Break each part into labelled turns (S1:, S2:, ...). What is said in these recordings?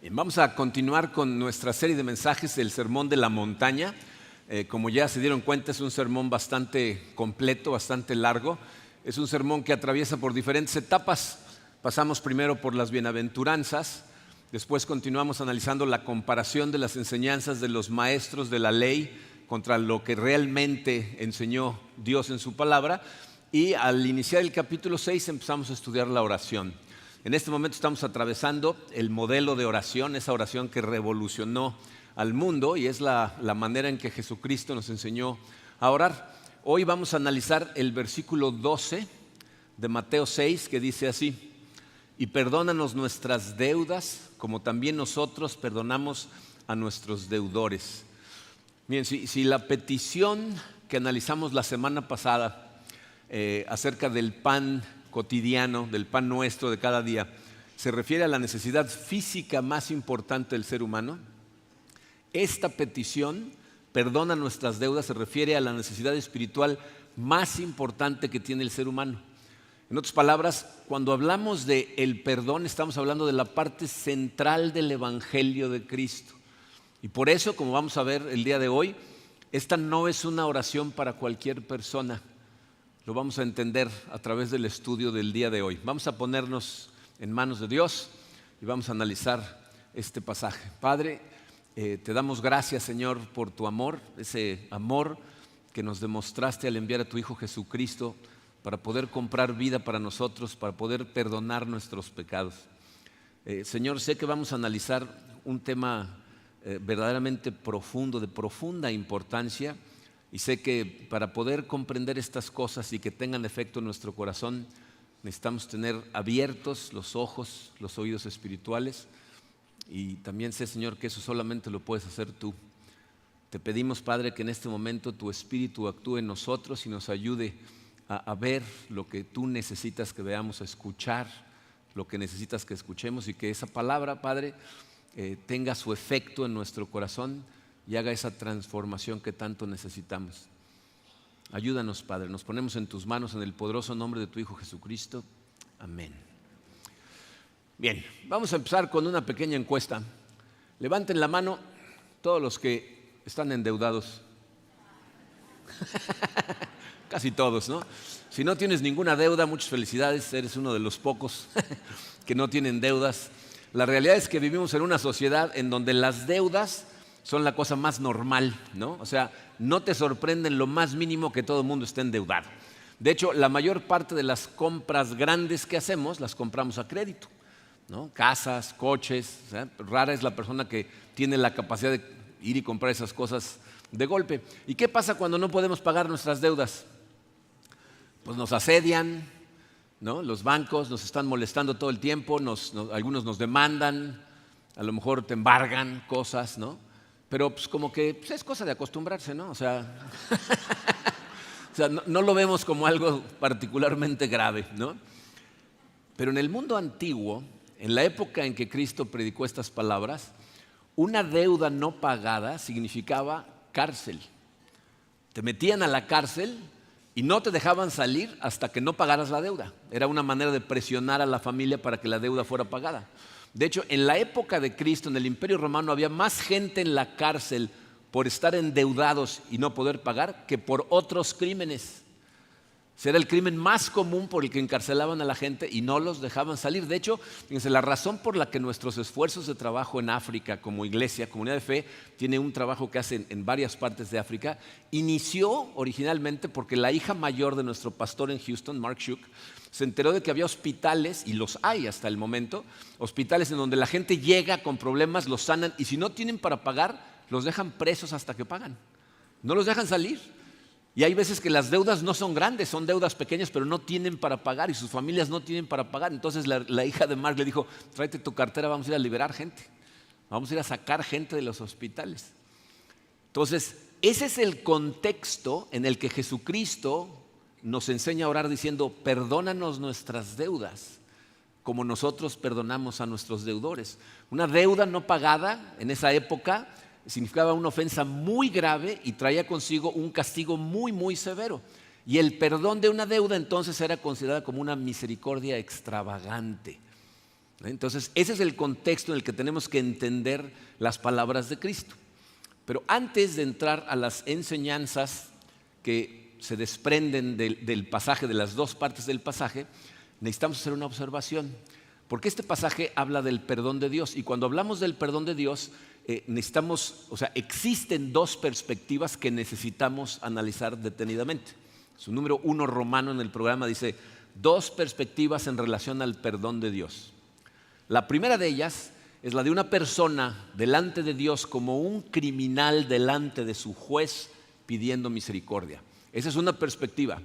S1: Bien, vamos a continuar con nuestra serie de mensajes del Sermón de la Montaña. Como ya se dieron cuenta, es un sermón bastante completo, bastante largo. Es un sermón que atraviesa por diferentes etapas. Pasamos primero por las bienaventuranzas, después continuamos analizando la comparación de las enseñanzas de los maestros de la ley contra lo que realmente enseñó Dios en su palabra. Y al iniciar el capítulo 6 empezamos a estudiar la oración. En este momento estamos atravesando el modelo de oración, esa oración que revolucionó al mundo y es la manera en que Jesucristo nos enseñó a orar. Hoy vamos a analizar el versículo 12 de Mateo 6 que dice así: y perdónanos nuestras deudas como también nosotros perdonamos a nuestros deudores. Bien, si la petición que analizamos la semana pasada acerca del pan cotidiano, del pan nuestro de cada día, se refiere a la necesidad física más importante del ser humano, esta petición, perdona nuestras deudas, se refiere a la necesidad espiritual más importante que tiene el ser humano. En otras palabras, cuando hablamos de el perdón, estamos hablando de la parte central del Evangelio de Cristo. Y por eso, como vamos a ver el día de hoy, esta no es una oración para cualquier persona. Lo vamos a entender a través del estudio del día de hoy. Vamos a ponernos en manos de Dios y vamos a analizar este pasaje. Padre, te damos gracias, Señor, por tu amor, ese amor que nos demostraste al enviar a tu Hijo Jesucristo para poder comprar vida para nosotros, para poder perdonar nuestros pecados. Señor, sé que vamos a analizar un tema verdaderamente profundo, de profunda importancia. Y sé que para poder comprender estas cosas y que tengan efecto en nuestro corazón, necesitamos tener abiertos los ojos, los oídos espirituales. Y también sé, Señor, que eso solamente lo puedes hacer tú. Te pedimos, Padre, que en este momento tu Espíritu actúe en nosotros y nos ayude a ver lo que tú necesitas que veamos, a escuchar lo que necesitas que escuchemos y que esa palabra, Padre, tenga su efecto en nuestro corazón y haga esa transformación que tanto necesitamos. Ayúdanos, Padre, nos ponemos en tus manos en el poderoso nombre de tu Hijo Jesucristo. Amén. Bien, vamos a empezar con una pequeña encuesta. Levanten la mano todos los que están endeudados. Casi todos, ¿no? Si no tienes ninguna deuda, muchas felicidades, eres uno de los pocos que no tienen deudas. La realidad es que vivimos en una sociedad en donde las deudas son la cosa más normal, ¿no? O sea, no te sorprende en lo más mínimo que todo el mundo esté endeudado. De hecho, la mayor parte de las compras grandes que hacemos las compramos a crédito, ¿no? Casas, coches, o sea, rara es la persona que tiene la capacidad de ir y comprar esas cosas de golpe. ¿Y qué pasa cuando no podemos pagar nuestras deudas? Pues nos asedian, ¿no? Los bancos nos están molestando todo el tiempo, algunos nos demandan, a lo mejor te embargan cosas, ¿no? Pero pues como que pues es cosa de acostumbrarse, ¿no? O sea, no lo vemos como algo particularmente grave, ¿no? Pero en el mundo antiguo, en la época en que Cristo predicó estas palabras, una deuda no pagada significaba cárcel. Te metían a la cárcel y no te dejaban salir hasta que no pagaras la deuda. Era una manera de presionar a la familia para que la deuda fuera pagada. De hecho, en la época de Cristo, en el Imperio Romano, había más gente en la cárcel por estar endeudados y no poder pagar que por otros crímenes. Era el crimen más común por el que encarcelaban a la gente y no los dejaban salir. De hecho, fíjense, la razón por la que nuestros esfuerzos de trabajo en África como iglesia, comunidad de fe, tiene un trabajo que hacen en varias partes de África, inició originalmente porque la hija mayor de nuestro pastor en Houston, Mark Shook, se enteró de que había hospitales, y los hay hasta el momento, hospitales en donde la gente llega con problemas, los sanan y si no tienen para pagar, los dejan presos hasta que pagan. No los dejan salir. Y hay veces que las deudas no son grandes, son deudas pequeñas, pero no tienen para pagar y sus familias no tienen para pagar. Entonces la hija de Mark le dijo: tráete tu cartera, vamos a ir a liberar gente, vamos a ir a sacar gente de los hospitales. Entonces, ese es el contexto en el que Jesucristo nos enseña a orar diciendo: perdónanos nuestras deudas como nosotros perdonamos a nuestros deudores. Una deuda no pagada en esa época significaba una ofensa muy grave y traía consigo un castigo muy, muy severo. Y el perdón de una deuda entonces era considerada como una misericordia extravagante. Entonces, ese es el contexto en el que tenemos que entender las palabras de Cristo. Pero antes de entrar a las enseñanzas que se desprenden del pasaje, de las dos partes del pasaje, necesitamos hacer una observación. Porque este pasaje habla del perdón de Dios. Y cuando hablamos del perdón de Dios, existen dos perspectivas que necesitamos analizar detenidamente. Su número 1 romano en el programa dice, dos perspectivas en relación al perdón de Dios. La primera de ellas es la de una persona delante de Dios como un criminal delante de su juez pidiendo misericordia. Esa es una perspectiva.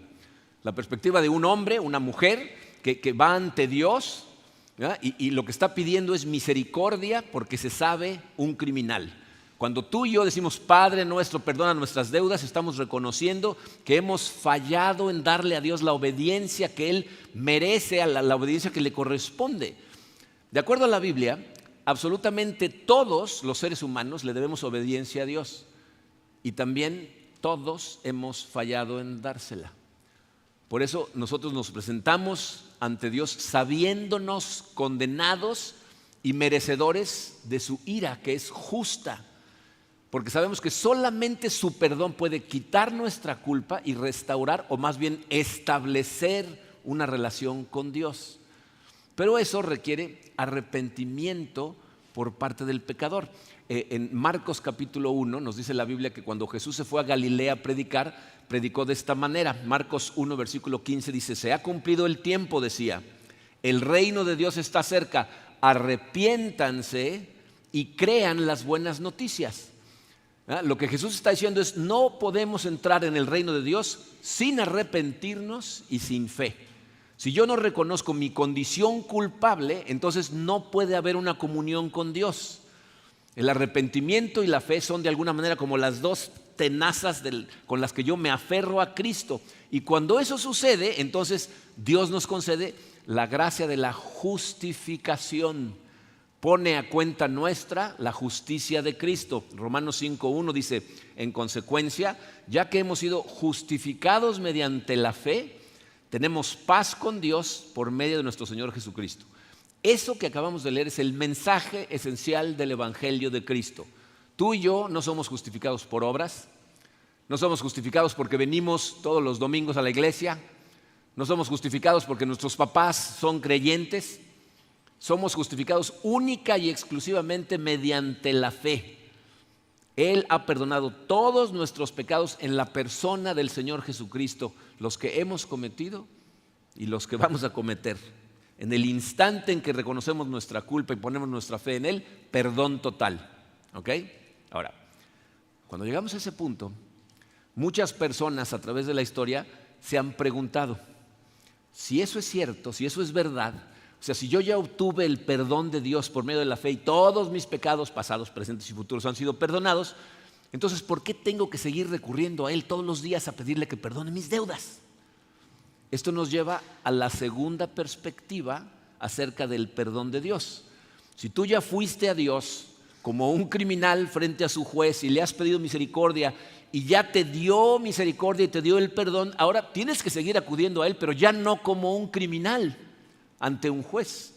S1: La perspectiva de un hombre, una mujer que va ante Dios, ¿verdad? Y lo que está pidiendo es misericordia porque se sabe un criminal. Cuando tú y yo decimos, Padre nuestro, perdona nuestras deudas, estamos reconociendo que hemos fallado en darle a Dios la obediencia que Él merece, a la obediencia que le corresponde. De acuerdo a la Biblia, absolutamente todos los seres humanos le debemos obediencia a Dios. Y también todos hemos fallado en dársela. Por eso nosotros nos presentamos ante Dios sabiéndonos condenados y merecedores de su ira, que es justa. Porque sabemos que solamente su perdón puede quitar nuestra culpa y restaurar, o más bien establecer una relación con Dios. Pero eso requiere arrepentimiento por parte del pecador. En Marcos capítulo 1 nos dice la Biblia que cuando Jesús se fue a Galilea a predicar, predicó de esta manera. Marcos 1 versículo 15 dice, se ha cumplido el tiempo, decía, el reino de Dios está cerca, arrepiéntanse y crean las buenas noticias. Lo que Jesús está diciendo es, no podemos entrar en el reino de Dios sin arrepentirnos y sin fe. Si yo no reconozco mi condición culpable, entonces no puede haber una comunión con Dios. El arrepentimiento y la fe son de alguna manera como las dos tenazas con las que yo me aferro a Cristo. Y cuando eso sucede, entonces Dios nos concede la gracia de la justificación. Pone a cuenta nuestra la justicia de Cristo. Romanos 5:1 dice, en consecuencia, ya que hemos sido justificados mediante la fe, tenemos paz con Dios por medio de nuestro Señor Jesucristo. Eso que acabamos de leer es el mensaje esencial del Evangelio de Cristo. Tú y yo no somos justificados por obras, no somos justificados porque venimos todos los domingos a la iglesia, no somos justificados porque nuestros papás son creyentes, somos justificados única y exclusivamente mediante la fe. Él ha perdonado todos nuestros pecados en la persona del Señor Jesucristo, los que hemos cometido y los que vamos a cometer. En el instante en que reconocemos nuestra culpa y ponemos nuestra fe en Él, perdón total. ¿Ok? Ahora, cuando llegamos a ese punto, muchas personas a través de la historia se han preguntado, si eso es cierto, si eso es verdad, o sea, si yo ya obtuve el perdón de Dios por medio de la fe y todos mis pecados pasados, presentes y futuros han sido perdonados, entonces, ¿por qué tengo que seguir recurriendo a Él todos los días a pedirle que perdone mis deudas? Esto nos lleva a la segunda perspectiva acerca del perdón de Dios. Si tú ya fuiste a Dios como un criminal frente a su juez y le has pedido misericordia y ya te dio misericordia y te dio el perdón, ahora tienes que seguir acudiendo a Él, pero ya no como un criminal ante un juez.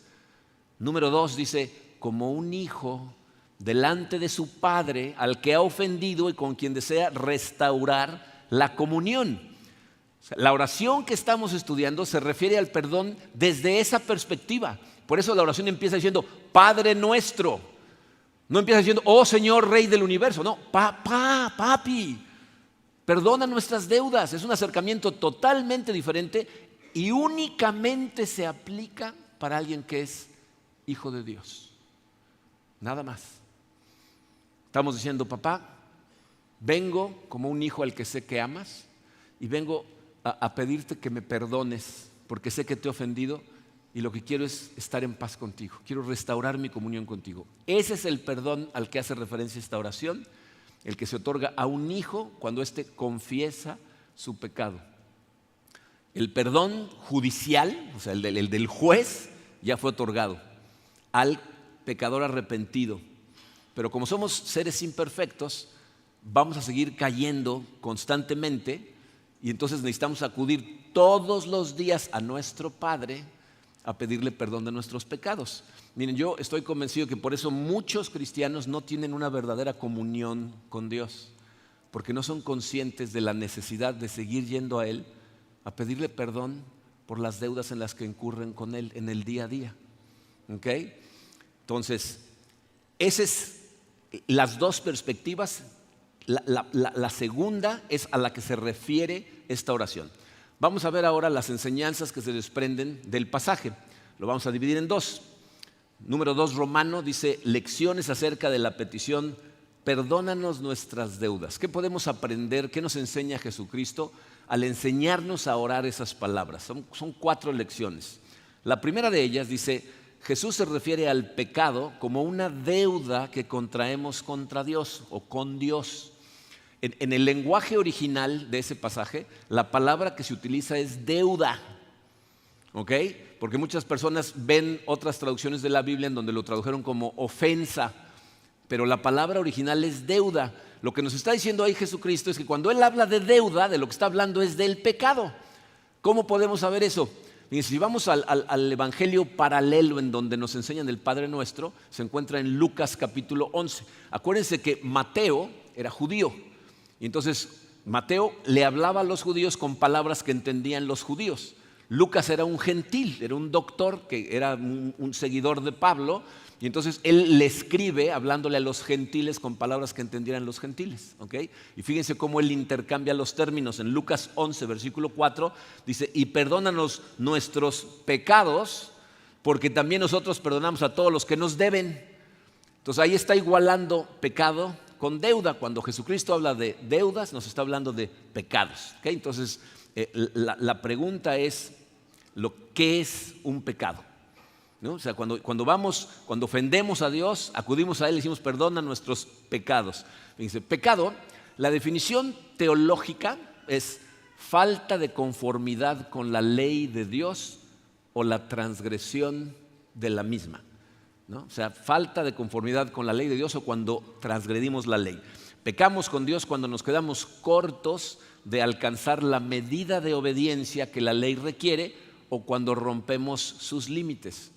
S1: Número 2 dice, como un hijo delante de su padre al que ha ofendido y con quien desea restaurar la comunión. O sea, la oración que estamos estudiando se refiere al perdón desde esa perspectiva. Por eso la oración empieza diciendo, Padre nuestro. No empieza diciendo, oh Señor Rey del universo. No, papi, perdona nuestras deudas. Es un acercamiento totalmente diferente y únicamente se aplica para alguien que es hijo de Dios. Nada más. Estamos diciendo, papá, vengo como un hijo al que sé que amas y vengo a pedirte que me perdones porque sé que te he ofendido y lo que quiero es estar en paz contigo. Quiero restaurar mi comunión contigo. Ese es el perdón al que hace referencia esta oración, el que se otorga a un hijo cuando éste confiesa su pecado. El perdón judicial, o sea, el del juez, ya fue otorgado al pecador arrepentido. Pero como somos seres imperfectos, vamos a seguir cayendo constantemente y entonces necesitamos acudir todos los días a nuestro Padre a pedirle perdón de nuestros pecados. Miren, yo estoy convencido que por eso muchos cristianos no tienen una verdadera comunión con Dios, porque no son conscientes de la necesidad de seguir yendo a Él a pedirle perdón por las deudas en las que incurren con Él en el día a día. ¿Ok? Entonces, esas es las dos perspectivas. La segunda es a la que se refiere esta oración. Vamos a ver ahora las enseñanzas que se desprenden del pasaje. Lo vamos a dividir en dos. Número 2, Romano, dice lecciones acerca de la petición, perdónanos nuestras deudas. ¿Qué podemos aprender? ¿Qué nos enseña Jesucristo al enseñarnos a orar esas palabras? Son 4 lecciones. La primera de ellas dice, Jesús se refiere al pecado como una deuda que contraemos contra Dios o con Dios. En el lenguaje original de ese pasaje, la palabra que se utiliza es deuda. ¿Ok? Porque muchas personas ven otras traducciones de la Biblia en donde lo tradujeron como ofensa, pero la palabra original es deuda. Lo que nos está diciendo ahí Jesucristo es que cuando Él habla de deuda, de lo que está hablando es del pecado. ¿Cómo podemos saber eso? Y si vamos al evangelio paralelo en donde nos enseñan el Padre Nuestro, se encuentra en Lucas capítulo 11. Acuérdense que Mateo era judío, y entonces Mateo le hablaba a los judíos con palabras que entendían los judíos. Lucas era un gentil, era un doctor que era un seguidor de Pablo, y entonces él le escribe hablándole a los gentiles con palabras que entendieran los gentiles. ¿Okay? Y fíjense cómo él intercambia los términos. En Lucas 11, versículo 4, dice, y perdónanos nuestros pecados, porque también nosotros perdonamos a todos los que nos deben. Entonces ahí está igualando pecado con deuda. Cuando Jesucristo habla de deudas, nos está hablando de pecados. ¿Okay? Entonces la pregunta es, ¿qué es un pecado? ¿No? O sea, cuando ofendemos a Dios, acudimos a Él y decimos, perdona nuestros pecados. Dice, pecado, la definición teológica es falta de conformidad con la ley de Dios o la transgresión de la misma. ¿No? O sea, falta de conformidad con la ley de Dios o cuando transgredimos la ley. Pecamos con Dios cuando nos quedamos cortos de alcanzar la medida de obediencia que la ley requiere o cuando rompemos sus límites.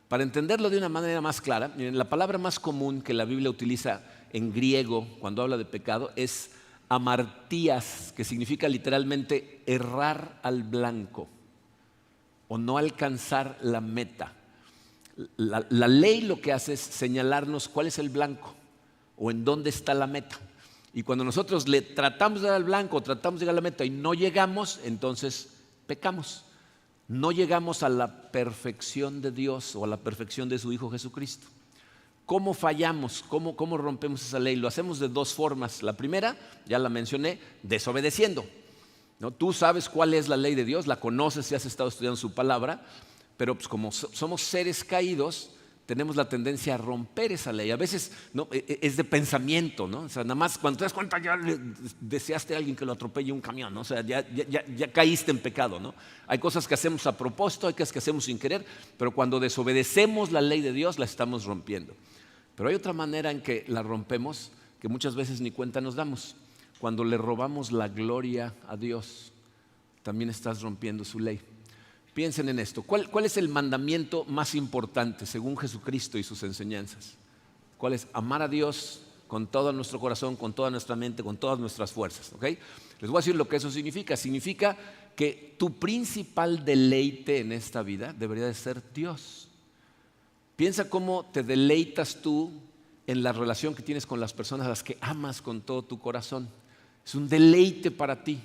S1: Para entenderlo de una manera más clara, miren, la palabra más común que la Biblia utiliza en griego cuando habla de pecado es amartías, que significa literalmente errar al blanco o no alcanzar la meta. La ley lo que hace es señalarnos cuál es el blanco o en dónde está la meta. Y cuando nosotros le tratamos de dar al blanco, tratamos de llegar a la meta y no llegamos, entonces pecamos. No llegamos a la perfección de Dios o a la perfección de su Hijo Jesucristo. ¿Cómo fallamos? ¿Cómo rompemos esa ley? Lo hacemos de 2 formas. La primera, ya la mencioné, desobedeciendo. ¿No? Tú sabes cuál es la ley de Dios, la conoces si has estado estudiando su palabra, pero pues como somos seres caídos, tenemos la tendencia a romper esa ley. A veces ¿no? es de pensamiento, ¿no? O sea, nada más cuando te das cuenta ya deseaste a alguien que lo atropelle un camión, ¿no? O sea, ya caíste en pecado, ¿no? Hay cosas que hacemos a propósito, hay cosas que hacemos sin querer, pero cuando desobedecemos la ley de Dios la estamos rompiendo. Pero hay otra manera en que la rompemos que muchas veces ni cuenta nos damos. Cuando le robamos la gloria a Dios, también estás rompiendo su ley. Piensen en esto. ¿Cuál es el mandamiento más importante según Jesucristo y sus enseñanzas? ¿Cuál es? Amar a Dios con todo nuestro corazón, con toda nuestra mente, con todas nuestras fuerzas. ¿Okay? Les voy a decir lo que eso significa. Significa que tu principal deleite en esta vida debería de ser Dios. Piensa cómo te deleitas tú en la relación que tienes con las personas a las que amas con todo tu corazón. Es un deleite para ti.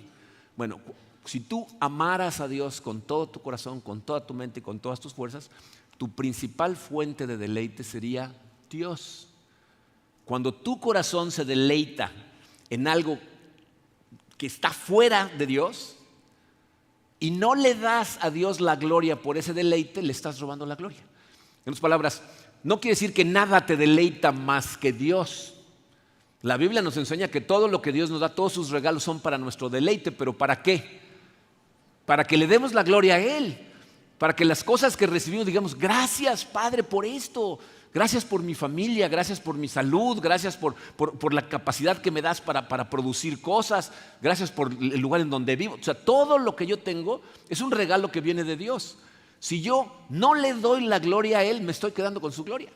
S1: Bueno, si tú amaras a Dios con todo tu corazón, con toda tu mente y con todas tus fuerzas, tu principal fuente de deleite sería Dios. Cuando tu corazón se deleita en algo que está fuera de Dios y no le das a Dios la gloria por ese deleite, le estás robando la gloria. En otras palabras, no quiere decir que nada te deleita más que Dios. La Biblia nos enseña que todo lo que Dios nos da, todos sus regalos son para nuestro deleite, pero ¿para qué? Para que le demos la gloria a Él, para que las cosas que recibimos digamos, gracias Padre por esto, gracias por mi familia, gracias por mi salud, gracias por la capacidad que me das para producir cosas, gracias por el lugar en donde vivo. O sea, todo lo que yo tengo es un regalo que viene de Dios. Si yo no le doy la gloria a Él, me estoy quedando con su gloria.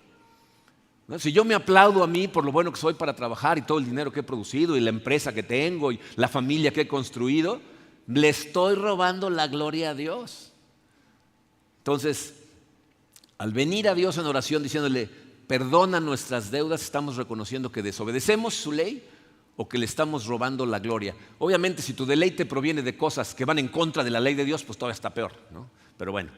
S1: ¿No? Si yo me aplaudo a mí por lo bueno que soy para trabajar y todo el dinero que he producido y la empresa que tengo y la familia que he construido, le estoy robando la gloria a Dios. Entonces, al venir a Dios en oración diciéndole, perdona nuestras deudas, estamos reconociendo que desobedecemos su ley o que le estamos robando la gloria. Obviamente, si tu deleite proviene de cosas que van en contra de la ley de Dios, pues todavía está peor, ¿no? Pero bueno,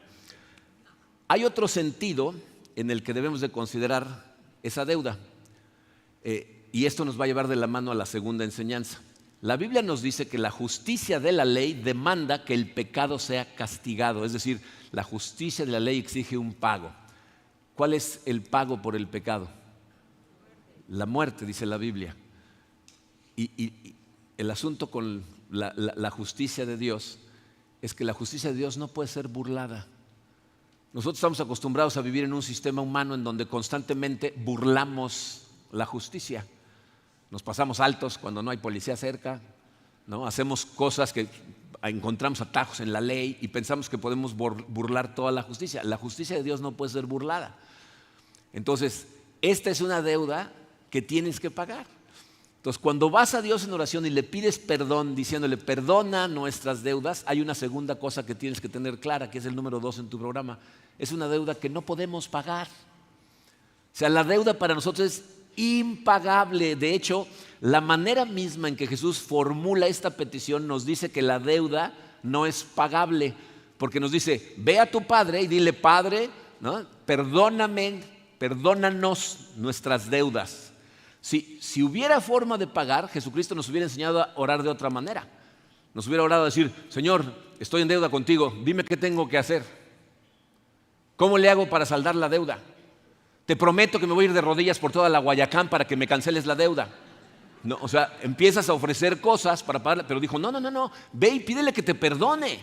S1: hay otro sentido en el que debemos de considerar esa deuda. Y esto nos va a llevar de la mano a la segunda enseñanza. La Biblia nos dice que la justicia de la ley demanda que el pecado sea castigado. Es decir, la justicia de la ley exige un pago. ¿Cuál es el pago por el pecado? La muerte, dice la Biblia. Y el asunto con la justicia de Dios es que la justicia de Dios no puede ser burlada. Nosotros estamos acostumbrados a vivir en un sistema humano en donde constantemente burlamos la justicia. Nos pasamos altos cuando no hay policía cerca, ¿no? Hacemos cosas que encontramos atajos en la ley y pensamos que podemos burlar toda la justicia. La justicia de Dios no puede ser burlada. Entonces, esta es una deuda que tienes que pagar. Entonces, cuando vas a Dios en oración y le pides perdón, diciéndole, perdona nuestras deudas, hay una segunda cosa que tienes que tener clara, que es el número 2 en tu programa. Es una deuda que no podemos pagar. O sea, la deuda para nosotros es impagable. De hecho, la manera misma en que Jesús formula esta petición nos dice que la deuda no es pagable, porque nos dice, ve a tu Padre y dile, Padre, ¿no? Perdónanos nuestras deudas. Si hubiera forma de pagar, Jesucristo nos hubiera enseñado a orar de otra manera. Nos hubiera orado a decir, Señor, estoy en deuda contigo, dime qué tengo que hacer. ¿Cómo le hago para saldar la deuda? Te prometo que me voy a ir de rodillas por toda la Guayacán para que me canceles la deuda. No, o sea, empiezas a ofrecer cosas para pagarla, pero dijo, no, ve y pídele que te perdone.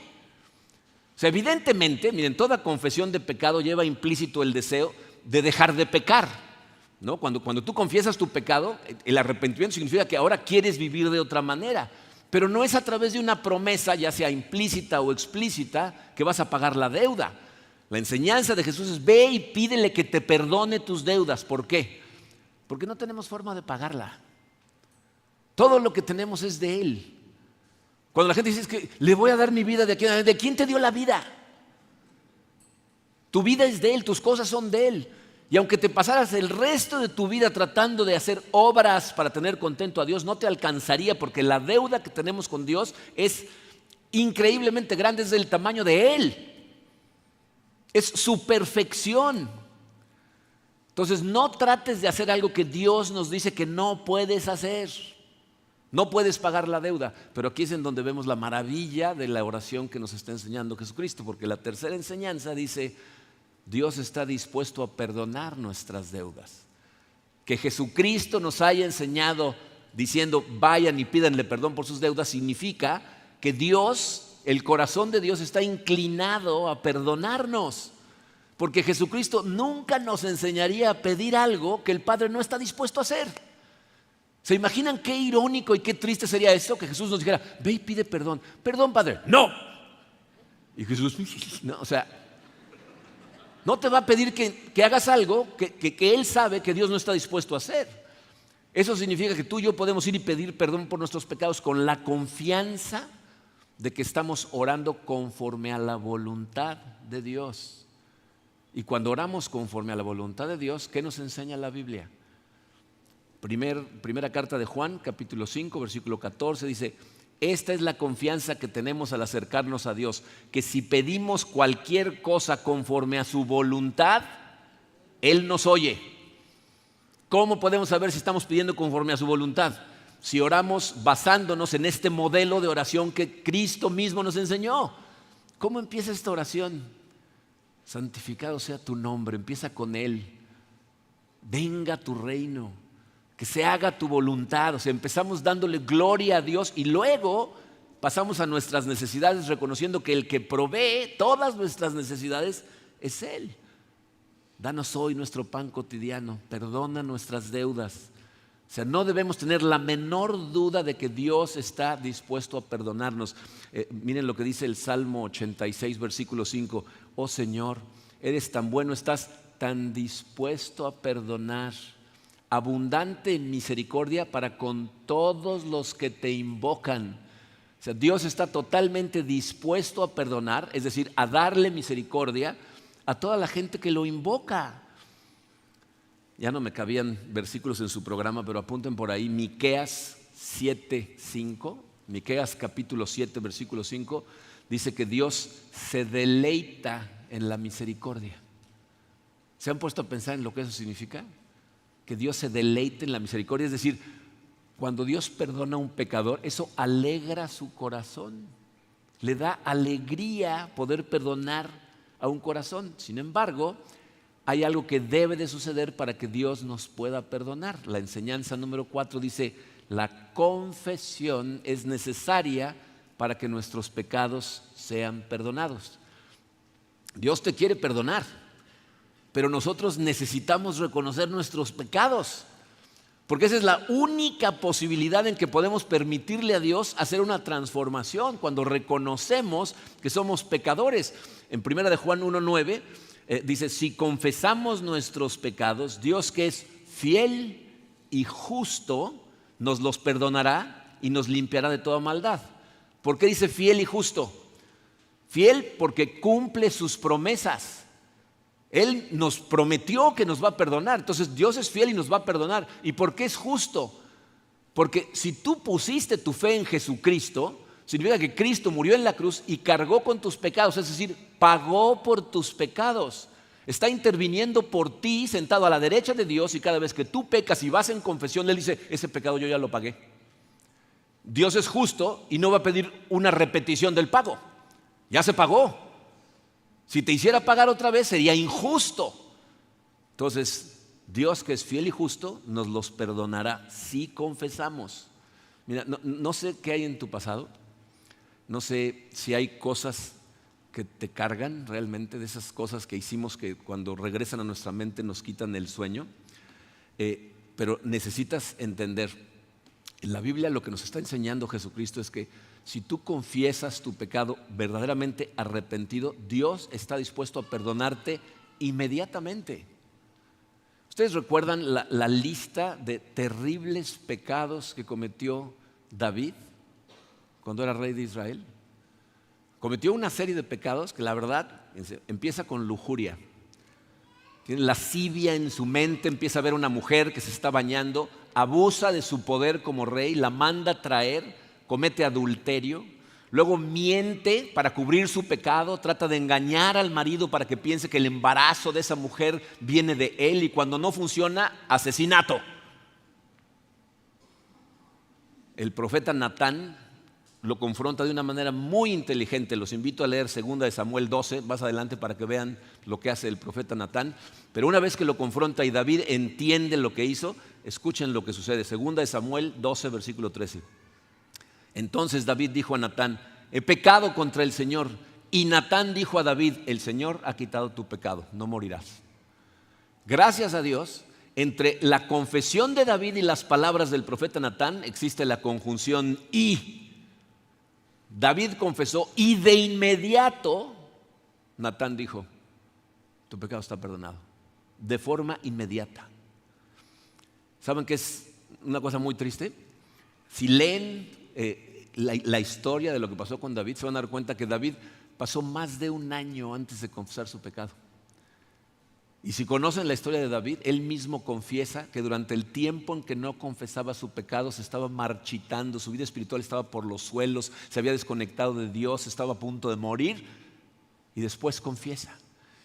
S1: O sea, evidentemente, miren, toda confesión de pecado lleva implícito el deseo de dejar de pecar. ¿No? Cuando tú confiesas tu pecado, el arrepentimiento significa que ahora quieres vivir de otra manera, pero no es a través de una promesa, ya sea implícita o explícita, que vas a pagar la deuda. La enseñanza de Jesús es, ve y pídele que te perdone tus deudas. ¿Por qué? Porque no tenemos forma de pagarla. Todo lo que tenemos es de Él. Cuando la gente dice, es que le voy a dar mi vida de aquí en adelante, ¿de quién te dio la vida? Tu vida es de Él, tus cosas son de Él. Y aunque te pasaras el resto de tu vida tratando de hacer obras para tener contento a Dios, no te alcanzaría, porque la deuda que tenemos con Dios es increíblemente grande, es del tamaño de Él. Es su perfección. Entonces, no trates de hacer algo que Dios nos dice que no puedes hacer. No puedes pagar la deuda. Pero aquí es en donde vemos la maravilla de la oración que nos está enseñando Jesucristo, porque la tercera enseñanza dice, Dios está dispuesto a perdonar nuestras deudas. Que Jesucristo nos haya enseñado diciendo vayan y pídanle perdón por sus deudas significa que Dios, el corazón de Dios está inclinado a perdonarnos. Porque Jesucristo nunca nos enseñaría a pedir algo que el Padre no está dispuesto a hacer. ¿Se imaginan qué irónico y qué triste sería esto? Que Jesús nos dijera, ve y pide perdón. Perdón, Padre. No. Y Jesús, no, o sea, no te va a pedir que hagas algo que Él sabe que Dios no está dispuesto a hacer. Eso significa que tú y yo podemos ir y pedir perdón por nuestros pecados con la confianza de que estamos orando conforme a la voluntad de Dios. Y cuando oramos conforme a la voluntad de Dios, ¿qué nos enseña la Biblia? Primera carta de Juan, capítulo 5, versículo 14, dice, esta es la confianza que tenemos al acercarnos a Dios, que si pedimos cualquier cosa conforme a su voluntad, Él nos oye. ¿Cómo podemos saber si estamos pidiendo conforme a su voluntad? Si oramos basándonos en este modelo de oración que Cristo mismo nos enseñó. ¿Cómo empieza esta oración? Santificado sea tu nombre, empieza con Él. Venga tu reino. Que se haga tu voluntad. O sea, empezamos dándole gloria a Dios y luego pasamos a nuestras necesidades reconociendo que el que provee todas nuestras necesidades es Él. Danos hoy nuestro pan cotidiano, perdona nuestras deudas. O sea, no debemos tener la menor duda de que Dios está dispuesto a perdonarnos. Miren lo que dice el Salmo 86, versículo 5. oh Señor, eres tan bueno, estás tan dispuesto a perdonar, abundante en misericordia para con todos los que te invocan. O sea, Dios está totalmente dispuesto a perdonar, es decir, a darle misericordia a toda la gente que lo invoca. Ya no me cabían versículos en su programa, pero apunten por ahí, Miqueas 7:5, Miqueas capítulo 7, versículo 5, dice que Dios se deleita en la misericordia. ¿Se han puesto a pensar en lo que eso significa? Que Dios se deleite en la misericordia, es decir, cuando Dios perdona a un pecador, eso alegra su corazón, le da alegría poder perdonar a un corazón. Sin embargo, hay algo que debe de suceder para que Dios nos pueda perdonar. La enseñanza número 4 dice, la confesión es necesaria para que nuestros pecados sean perdonados. Dios te quiere perdonar, pero nosotros necesitamos reconocer nuestros pecados, porque esa es la única posibilidad en que podemos permitirle a Dios hacer una transformación, cuando reconocemos que somos pecadores. En 1 de Juan 1:9 dice, si confesamos nuestros pecados, Dios, que es fiel y justo, nos los perdonará y nos limpiará de toda maldad. ¿Por qué dice fiel y justo? Fiel porque cumple sus promesas. Él nos prometió que nos va a perdonar. Entonces Dios es fiel y nos va a perdonar. ¿Y por qué es justo? Porque si tú pusiste tu fe en Jesucristo, significa que Cristo murió en la cruz y cargó con tus pecados, es decir, pagó por tus pecados. Está interviniendo por ti, sentado a la derecha de Dios, y cada vez que tú pecas y vas en confesión, Él dice, ese pecado yo ya lo pagué. Dios es justo y no va a pedir una repetición del pago. Ya se pagó. Si te hiciera pagar otra vez sería injusto. Entonces, Dios, que es fiel y justo, nos los perdonará si confesamos. Mira, no sé qué hay en tu pasado. No sé si hay cosas que te cargan realmente, de esas cosas que hicimos que cuando regresan a nuestra mente nos quitan el sueño. Pero necesitas entender, en la Biblia lo que nos está enseñando Jesucristo es que si tú confiesas tu pecado verdaderamente arrepentido, Dios está dispuesto a perdonarte inmediatamente. ¿Ustedes recuerdan la lista de terribles pecados que cometió David cuando era rey de Israel? Cometió una serie de pecados que la verdad empieza con lujuria. Tiene lascivia en su mente, empieza a ver una mujer que se está bañando, abusa de su poder como rey, la manda a traer, comete adulterio, luego miente para cubrir su pecado, trata de engañar al marido para que piense que el embarazo de esa mujer viene de él, y cuando no funciona, asesinato. El profeta Natán lo confronta de una manera muy inteligente. Los invito a leer 2 de Samuel 12, más adelante, para que vean lo que hace el profeta Natán. Pero una vez que lo confronta y David entiende lo que hizo, escuchen lo que sucede. 2 de Samuel 12, versículo 13. Entonces David dijo a Natán, he pecado contra el Señor. Y Natán dijo a David, el Señor ha quitado tu pecado, no morirás. Gracias a Dios, entre la confesión de David y las palabras del profeta Natán existe la conjunción y. David confesó y de inmediato Natán dijo, tu pecado está perdonado, de forma inmediata. ¿Saben qué es una cosa muy triste? Si leen la historia de lo que pasó con David, se van a dar cuenta que David pasó más de un año antes de confesar su pecado. Y si conocen la historia de David, él mismo confiesa que durante el tiempo en que no confesaba su pecado se estaba marchitando, su vida espiritual estaba por los suelos, se había desconectado de Dios, estaba a punto de morir, y después confiesa.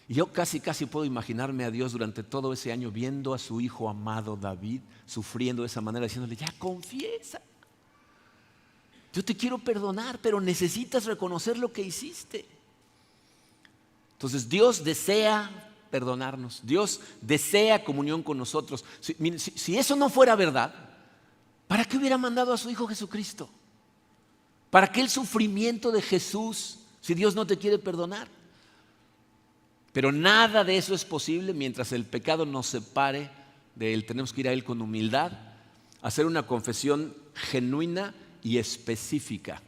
S1: Y yo casi puedo imaginarme a Dios durante todo ese año viendo a su hijo amado David sufriendo de esa manera, diciéndole, ya confiesa. Yo te quiero perdonar, pero necesitas reconocer lo que hiciste. Entonces Dios desea perdonarnos, Dios desea comunión con nosotros. Si eso no fuera verdad, ¿para qué hubiera mandado a su Hijo Jesucristo? ¿Para qué el sufrimiento de Jesús si Dios no te quiere perdonar? Pero nada de eso es posible mientras el pecado nos separe de Él. Tenemos que ir a Él con humildad, hacer una confesión genuina y específica.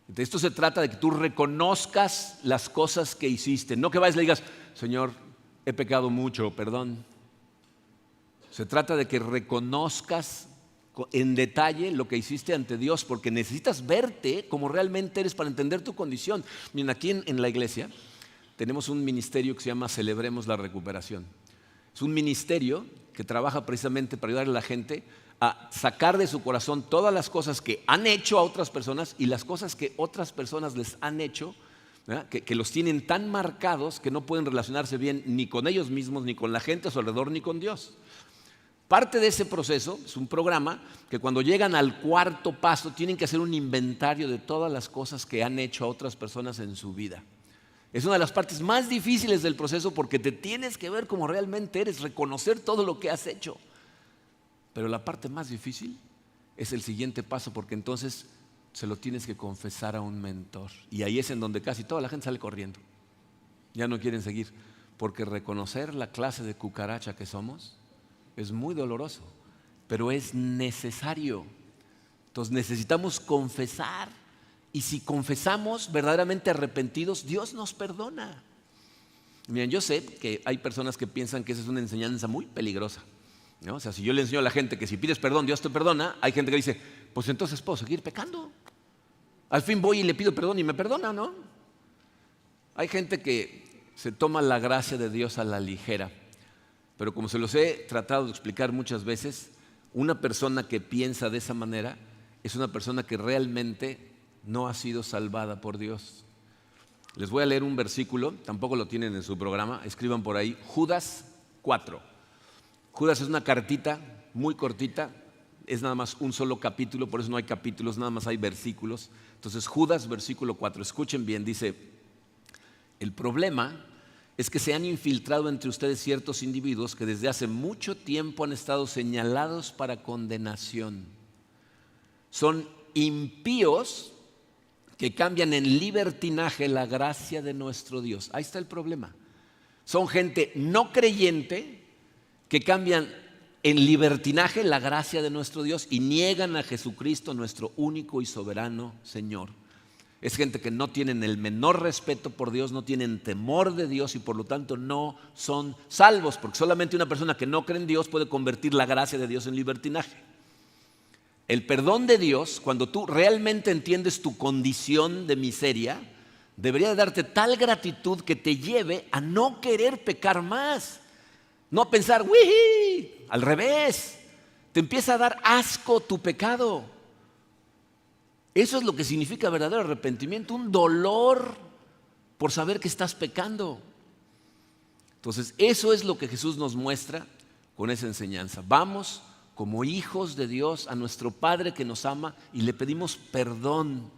S1: Entonces, esto se trata de que tú reconozcas las cosas que hiciste. No que vayas y le digas, Señor, he pecado mucho, perdón. Se trata de que reconozcas en detalle lo que hiciste ante Dios, porque necesitas verte como realmente eres para entender tu condición. Miren, aquí en la iglesia tenemos un ministerio que se llama Celebremos la Recuperación. Es un ministerio que trabaja precisamente para ayudar a la gente a sacar de su corazón todas las cosas que han hecho a otras personas y las cosas que otras personas les han hecho, que los tienen tan marcados que no pueden relacionarse bien ni con ellos mismos, ni con la gente a su alrededor, ni con Dios. Parte de ese proceso es un programa que cuando llegan al cuarto paso tienen que hacer un inventario de todas las cosas que han hecho a otras personas en su vida. Es una de las partes más difíciles del proceso porque te tienes que ver como realmente eres, reconocer todo lo que has hecho. Pero la parte más difícil es el siguiente paso, porque entonces se lo tienes que confesar a un mentor. Y ahí es en donde casi toda la gente sale corriendo. Ya no quieren seguir, porque reconocer la clase de cucaracha que somos es muy doloroso, pero es necesario. Entonces necesitamos confesar. Y si confesamos verdaderamente arrepentidos, Dios nos perdona. Miren, yo sé que hay personas que piensan que esa es una enseñanza muy peligrosa, ¿no? O sea, si yo le enseño a la gente que si pides perdón, Dios te perdona, hay gente que dice, pues entonces puedo seguir pecando. Al fin voy y le pido perdón y me perdona, ¿no? Hay gente que se toma la gracia de Dios a la ligera. Pero como se los he tratado de explicar muchas veces, una persona que piensa de esa manera es una persona que realmente no ha sido salvada por Dios. Les voy a leer un versículo, tampoco lo tienen en su programa, escriban por ahí, Judas 4. Judas es una cartita muy cortita, es nada más un solo capítulo, por eso no hay capítulos, nada más hay versículos. Entonces Judas, versículo 4, escuchen bien, dice, el problema es que se han infiltrado entre ustedes ciertos individuos que desde hace mucho tiempo han estado señalados para condenación. Son impíos que cambian en libertinaje la gracia de nuestro Dios. Ahí está el problema. Son gente no creyente que cambian en libertinaje la gracia de nuestro Dios y niegan a Jesucristo, nuestro único y soberano Señor. Es gente que no tienen el menor respeto por Dios, no tienen temor de Dios y por lo tanto no son salvos, porque solamente una persona que no cree en Dios puede convertir la gracia de Dios en libertinaje. El perdón de Dios, cuando tú realmente entiendes tu condición de miseria, debería darte tal gratitud que te lleve a no querer pecar más. No a pensar, ¡uy! Al revés, te empieza a dar asco tu pecado. Eso es lo que significa verdadero arrepentimiento, un dolor por saber que estás pecando. Entonces, eso es lo que Jesús nos muestra con esa enseñanza. Vamos como hijos de Dios a nuestro Padre que nos ama y le pedimos perdón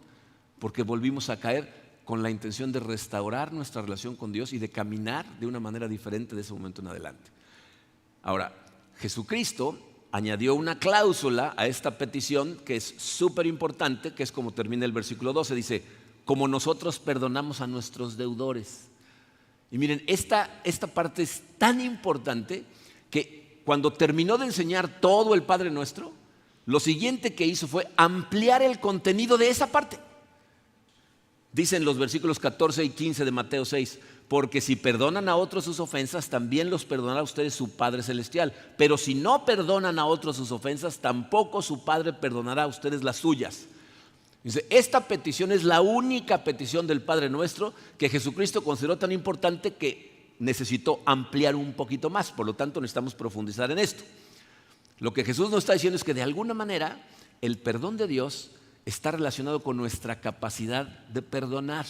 S1: porque volvimos a caer con la intención de restaurar nuestra relación con Dios y de caminar de una manera diferente de ese momento en adelante. Ahora, Jesucristo añadió una cláusula a esta petición que es súper importante, que es como termina el versículo 12, dice, como nosotros perdonamos a nuestros deudores. Y miren, esta parte es tan importante que cuando terminó de enseñar todo el Padre Nuestro, lo siguiente que hizo fue ampliar el contenido de esa parte. Dicen los versículos 14 y 15 de Mateo 6, porque si perdonan a otros sus ofensas, también los perdonará a ustedes su Padre Celestial. Pero si no perdonan a otros sus ofensas, tampoco su Padre perdonará a ustedes las suyas. Dice, esta petición es la única petición del Padre Nuestro que Jesucristo consideró tan importante que necesitó ampliar un poquito más. Por lo tanto, necesitamos profundizar en esto. Lo que Jesús nos está diciendo es que de alguna manera el perdón de Dios está relacionado con nuestra capacidad de perdonar,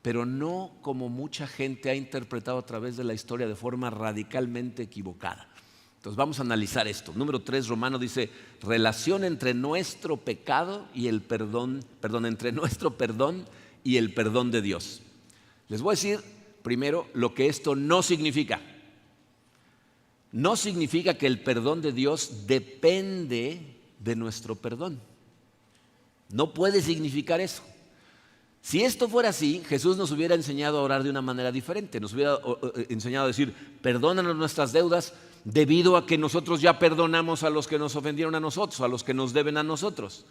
S1: pero no como mucha gente ha interpretado a través de la historia de forma radicalmente equivocada. Entonces vamos a analizar esto. Número 3, Romano dice, relación entre nuestro pecado y el perdón, entre nuestro perdón y el perdón de Dios. Les voy a decir primero lo que esto no significa. No significa que el perdón de Dios depende de nuestro perdón. No puede significar eso. Si esto fuera así, Jesús nos hubiera enseñado a orar de una manera diferente. Nos hubiera enseñado a decir, perdónanos nuestras deudas debido a que nosotros ya perdonamos a los que nos ofendieron a nosotros, a los que nos deben a nosotros.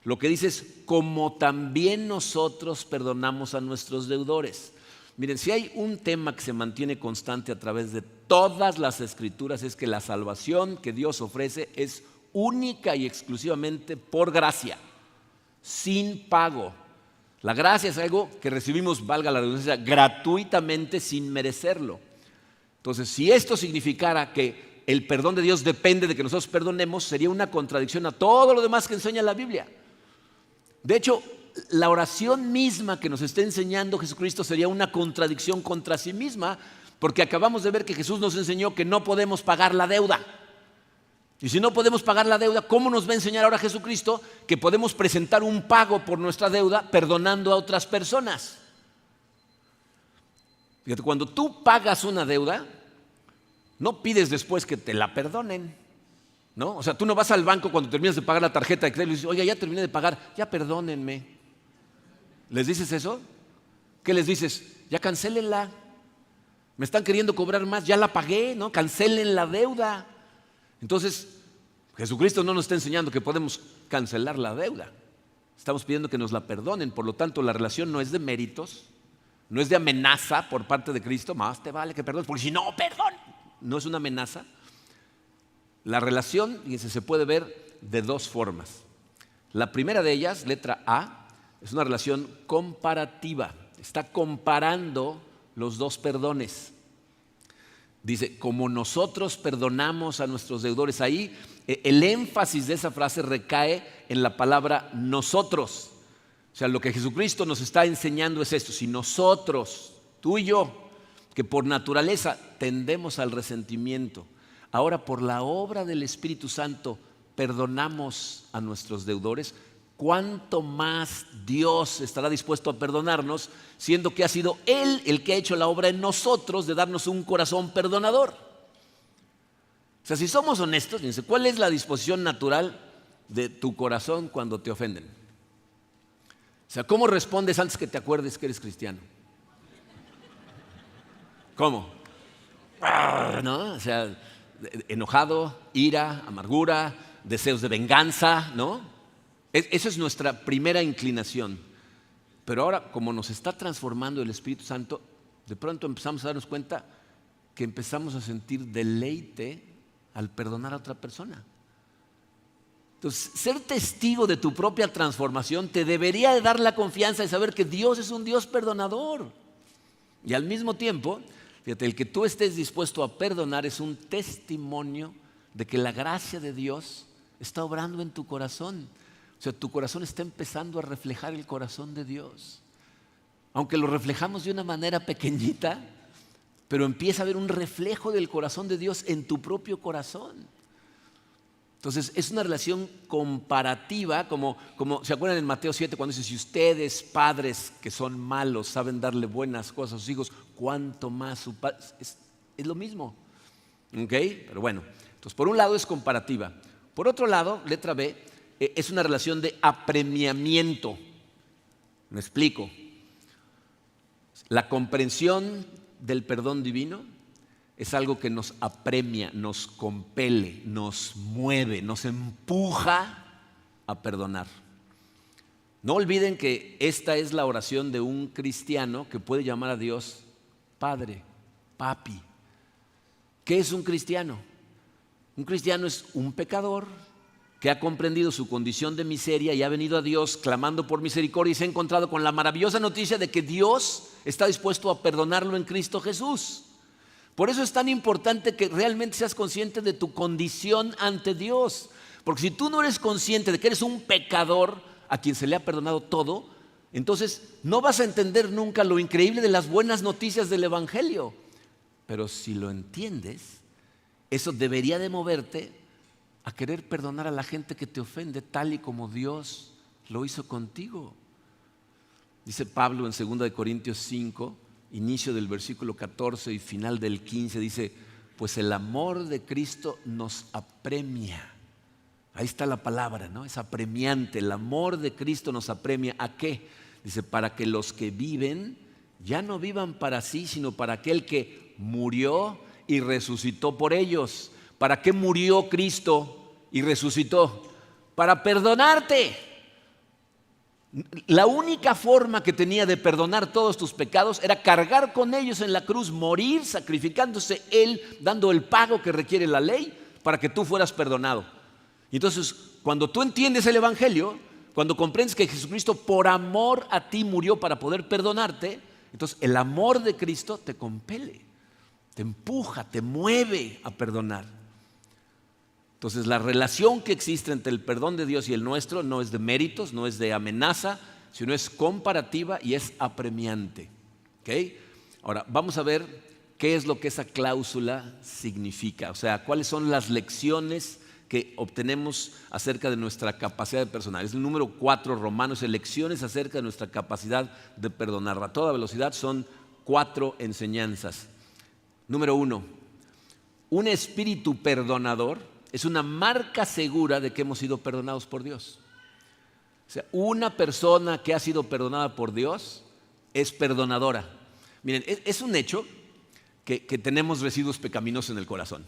S1: Lo que dice es, como también nosotros perdonamos a nuestros deudores. Miren, si hay un tema que se mantiene constante a través de todas las escrituras, es que la salvación que Dios ofrece es única y exclusivamente por gracia, sin pago. La gracia es algo que recibimos, valga la redundancia, gratuitamente sin merecerlo. Entonces, si esto significara que el perdón de Dios depende de que nosotros perdonemos, sería una contradicción a todo lo demás que enseña la Biblia. De hecho, la oración misma que nos está enseñando Jesucristo sería una contradicción contra sí misma, porque acabamos de ver que Jesús nos enseñó que no podemos pagar la deuda. Y si no podemos pagar la deuda, ¿cómo nos va a enseñar ahora Jesucristo que podemos presentar un pago por nuestra deuda perdonando a otras personas? Fíjate, cuando tú pagas una deuda, no pides después que te la perdonen, ¿no? O sea, tú no vas al banco cuando terminas de pagar la tarjeta de crédito y dices, oye, ya terminé de pagar, ya perdónenme. ¿Les dices eso? ¿Qué les dices? Ya cancélenla. Me están queriendo cobrar más, ya la pagué, ¿no? Cancelen la deuda. Entonces, Jesucristo no nos está enseñando que podemos cancelar la deuda. Estamos pidiendo que nos la perdonen. Por lo tanto, la relación no es de méritos, no es de amenaza por parte de Cristo. Más te vale que perdones, porque si no, perdón. No es una amenaza. La relación, fíjense, se puede ver de dos formas. La primera de ellas, letra A, es una relación comparativa. Está comparando los dos perdones. Dice, como nosotros perdonamos a nuestros deudores. Ahí el énfasis de esa frase recae en la palabra nosotros. O sea, lo que Jesucristo nos está enseñando es esto. Si nosotros, tú y yo, que por naturaleza tendemos al resentimiento, ahora por la obra del Espíritu Santo perdonamos a nuestros deudores, ¿cuánto más Dios estará dispuesto a perdonarnos, siendo que ha sido Él el que ha hecho la obra en nosotros de darnos un corazón perdonador? O sea, si somos honestos, fíjense, ¿cuál es la disposición natural de tu corazón cuando te ofenden? O sea, ¿cómo respondes antes que te acuerdes que eres cristiano? ¿Cómo? ¿No? O sea, enojado, ira, amargura, deseos de venganza, ¿no? Esa es nuestra primera inclinación. Pero ahora, como nos está transformando el Espíritu Santo, de pronto empezamos a darnos cuenta que empezamos a sentir deleite al perdonar a otra persona. Entonces, ser testigo de tu propia transformación te debería de dar la confianza de saber que Dios es un Dios perdonador. Y al mismo tiempo, fíjate, el que tú estés dispuesto a perdonar es un testimonio de que la gracia de Dios está obrando en tu corazón. O sea, tu corazón está empezando a reflejar el corazón de Dios. Aunque lo reflejamos de una manera pequeñita, pero empieza a haber un reflejo del corazón de Dios en tu propio corazón. Entonces, es una relación comparativa, como ¿se acuerdan en Mateo 7 cuando dice, si ustedes, padres que son malos, saben darle buenas cosas a sus hijos, cuánto más su padre? Es lo mismo. ¿Ok? Pero bueno, entonces por un lado es comparativa. Por otro lado, letra B, es una relación de apremiamiento. Me explico. La comprensión del perdón divino es algo que nos apremia, nos compele, nos mueve, nos empuja a perdonar. No olviden que esta es la oración de un cristiano que puede llamar a Dios Padre, Papi. ¿Qué es un cristiano? Un cristiano es un pecador que ha comprendido su condición de miseria y ha venido a Dios clamando por misericordia y se ha encontrado con la maravillosa noticia de que Dios está dispuesto a perdonarlo en Cristo Jesús. Por eso es tan importante que realmente seas consciente de tu condición ante Dios. Porque si tú no eres consciente de que eres un pecador a quien se le ha perdonado todo, entonces no vas a entender nunca lo increíble de las buenas noticias del Evangelio. Pero si lo entiendes, eso debería de moverte a querer perdonar a la gente que te ofende tal y como Dios lo hizo contigo. Dice Pablo en 2 Corintios 5, inicio del versículo 14 y final del 15, dice, pues el amor de Cristo nos apremia. Ahí está la palabra, ¿no? Es apremiante. El amor de Cristo nos apremia. ¿A qué? Dice, para que los que viven ya no vivan para sí, sino para aquel que murió y resucitó por ellos. ¿Para qué murió Cristo y resucitó? Para perdonarte. La única forma que tenía de perdonar todos tus pecados era cargar con ellos en la cruz, morir sacrificándose Él, dando el pago que requiere la ley para que tú fueras perdonado. Y entonces, cuando tú entiendes el Evangelio, cuando comprendes que Jesucristo por amor a ti murió para poder perdonarte, entonces el amor de Cristo te compele, te empuja, te mueve a perdonar. Entonces la relación que existe entre el perdón de Dios y el nuestro no es de méritos, no es de amenaza, sino es comparativa y es apremiante. ¿Okay? Ahora vamos a ver qué es lo que esa cláusula significa, o sea, cuáles son las lecciones que obtenemos acerca de nuestra capacidad de perdonar. Es el número 4, Romanos, lecciones acerca de nuestra capacidad de perdonar. A toda velocidad son 4 enseñanzas. Número 1, un espíritu perdonador es una marca segura de que hemos sido perdonados por Dios. O sea, una persona que ha sido perdonada por Dios es perdonadora. Miren, es un hecho que tenemos residuos pecaminosos en el corazón.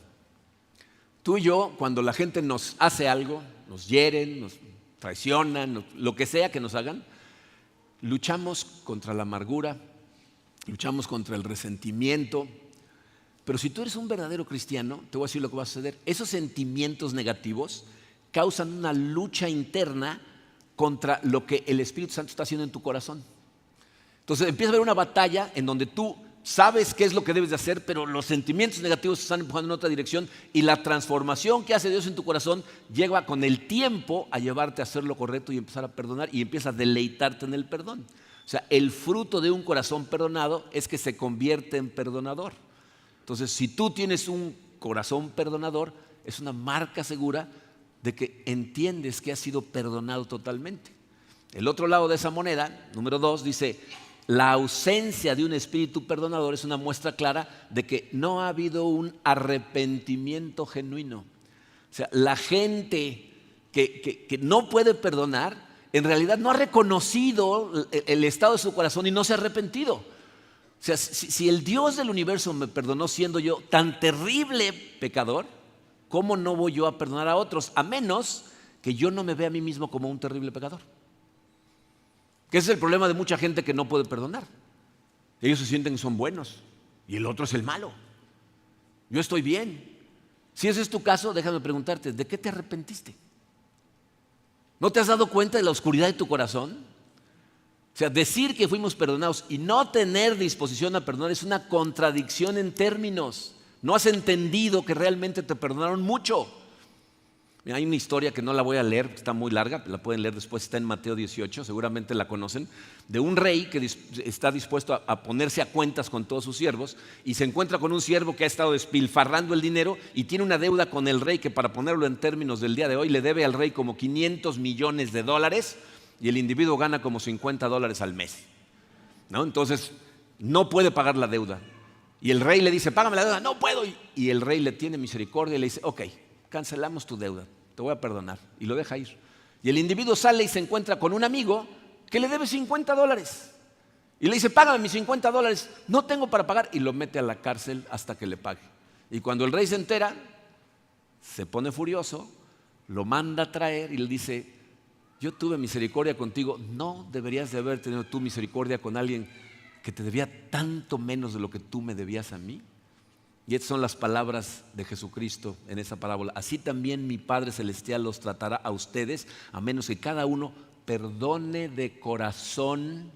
S1: Tú y yo, cuando la gente nos hace algo, nos hieren, nos traicionan, lo que sea que nos hagan, luchamos contra la amargura, luchamos contra el resentimiento. Pero si tú eres un verdadero cristiano, te voy a decir lo que va a suceder. Esos sentimientos negativos causan una lucha interna contra lo que el Espíritu Santo está haciendo en tu corazón. Entonces empieza a haber una batalla en donde tú sabes qué es lo que debes de hacer, pero los sentimientos negativos te están empujando en otra dirección y la transformación que hace Dios en tu corazón llega con el tiempo a llevarte a hacer lo correcto y empezar a perdonar y empieza a deleitarte en el perdón. O sea, el fruto de un corazón perdonado es que se convierte en perdonador. Entonces, si tú tienes un corazón perdonador, es una marca segura de que entiendes que has sido perdonado totalmente. El otro lado de esa moneda, número 2, dice: la ausencia de un espíritu perdonador es una muestra clara de que no ha habido un arrepentimiento genuino. O sea, la gente que no puede perdonar, en realidad no ha reconocido el estado de su corazón y no se ha arrepentido. O sea, si el Dios del universo me perdonó siendo yo tan terrible pecador, ¿cómo no voy yo a perdonar a otros? A menos que yo no me vea a mí mismo como un terrible pecador. Que ese es el problema de mucha gente que no puede perdonar. Ellos se sienten que son buenos y el otro es el malo. Yo estoy bien. Si ese es tu caso, déjame preguntarte, ¿de qué te arrepentiste? ¿No te has dado cuenta de la oscuridad de tu corazón? O sea, decir que fuimos perdonados y no tener disposición a perdonar es una contradicción en términos. No has entendido que realmente te perdonaron mucho. Hay una historia que no la voy a leer, está muy larga, la pueden leer después, está en Mateo 18, seguramente la conocen, de un rey que está dispuesto a ponerse a cuentas con todos sus siervos y se encuentra con un siervo que ha estado despilfarrando el dinero y tiene una deuda con el rey que, para ponerlo en términos del día de hoy, le debe al rey como $500 millones y el individuo gana como $50 al mes, ¿no? Entonces no puede pagar la deuda y el rey le dice: págame la deuda. No puedo. Y el rey le tiene misericordia y le dice: ok, cancelamos tu deuda, te voy a perdonar, y lo deja ir. Y el individuo sale y se encuentra con un amigo que le debe $50 y le dice: págame mis $50. No tengo para pagar, y lo mete a la cárcel hasta que le pague. Y cuando el rey se entera, se pone furioso, lo manda a traer y le dice: yo tuve misericordia contigo, ¿no deberías de haber tenido tú misericordia con alguien que te debía tanto menos de lo que tú me debías a mí? Y estas son las palabras de Jesucristo en esa parábola: así también mi Padre Celestial los tratará a ustedes, a menos que cada uno perdone de corazón